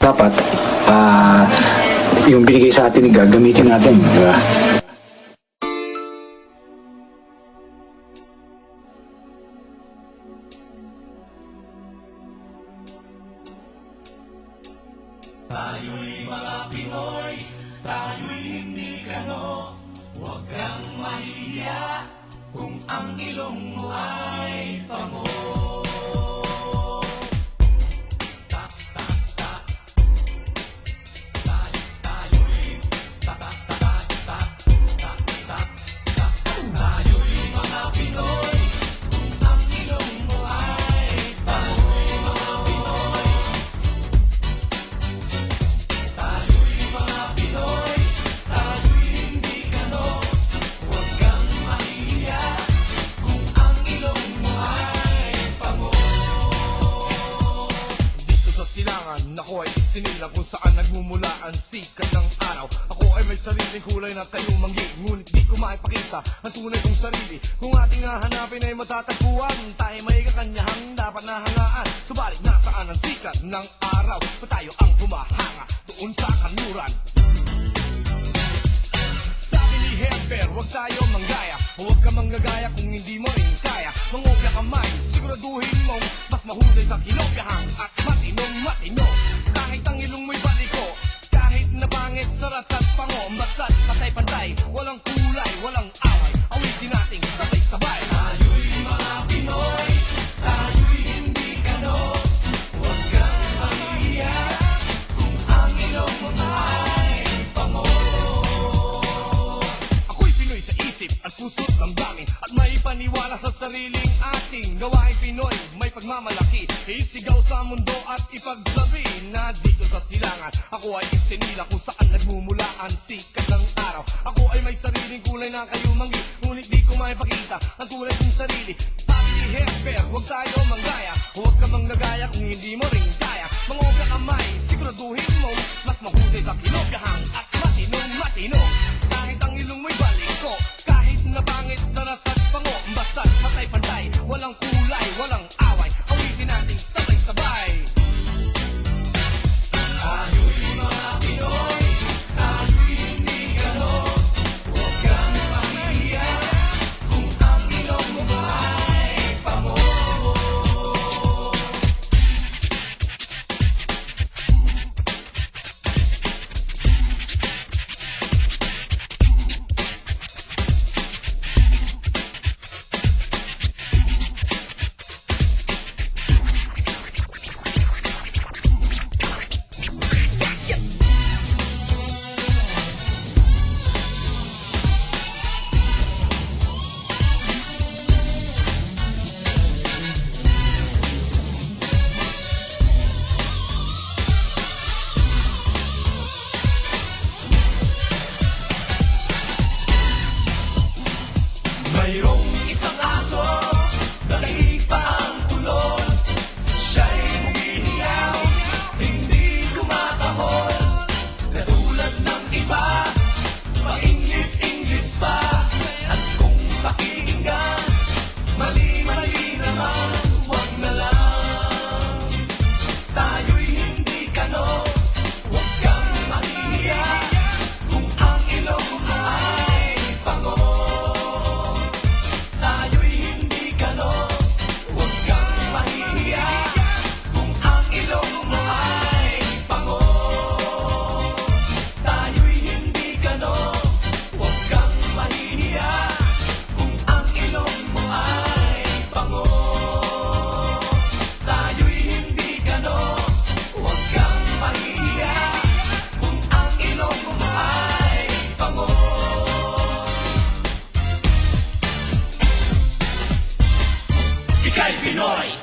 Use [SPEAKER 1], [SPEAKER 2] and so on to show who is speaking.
[SPEAKER 1] dapat yung binigay sa atin gagamitin natin, di ba?
[SPEAKER 2] Tayo'y mga Pinoy, tayo'y hindi kano. Huwag kang mahiya kung ang ilong mo ay pango. Tayo'y mga Pinoy, kung ang ilong mo ay pango. Mga Pinoy, tayo'y mga Pinoy, tayo'y hindi kano. Huwag kang mahiya kung ang ilong mo ay pango. Dito sa silangan, ako ay sinilang kung saan nagmumula ang sikat ng araw. Ako ay may sariling kulay na tayo manggi, ngunit di ko maipakita ang tunay kong sarili. Kung ating hahanapin ay matatagpuan, tayo may kakanyahang dapat nahangaan. Subalit nasaan ang sikat ng araw? Pa tayo ang humahanga doon sa kanluran. Sabi ni Hemper, huwag tayo manggaya. Huwag ka manggagaya kung hindi mo rin kaya. Mangopya kamay, siguraduhin mong mas mahusay sa kinopyahan at matino. Kahit ang ilong mo'y baliko, kahit na pangit, sarat at pango, basta't patay-pantay, walang kulay, walang away, awitin nating sabay-sabay. Tayo'y mga Pinoy, tayo'y hindi kano. Huwag kang mahiya kung ang ilong mo ay pango. Ako'y Pinoy sa isip at puso't damdamin, at may paniwala sa sariling ating gawain Pinoy. May pagmamalaki, isigaw sa mundo at ipagsabi na dito sa silangan ako ay isinila kung saan nagmumula ang sikat ng araw. Ako ay may sariling kulay na kayo manggi, ngunit di ko maipakita ang tunay kong sarili. Sabi ni Hemper, huwag tayo manggaya. Huwag ka manggagaya kung hindi mo rin kaya. Mangopya kamay, siguraduhin mo mas mahusay sa kinopyahan at matino. Kahit ang ilong mo'y baliko, kahit na pangit, sarat at pango, basta't patay-pantay, walang kulay, walang away, awitin nating sabay-sabay. Tayo'y mga Pinoy, tayo'y hindi kano. Huwag kang mahiya kung ang ilong mo ay pango. Mayroong isang aso, daig pa ang tulon. Siya'y humihiyaw, hindi kumakahol. Katulad ng iba, pa-English pa. At kung pakinggan, mali-mali naman, huwag na lang. Tayo'y hindi kano, huwag kang mahihiya kung ang ilong mo ay pango. Tayo'y hindi kano, huwag kang mahihiya kung ang ilong mo ay pango. Tayo'y hindi kano, huwag kang mahihiya kung ang ilong mo ay pango. Tayo'y hindi kano, huwag kang mahihiya kung ang ilong mo ay pango. Ika'y Pinoy!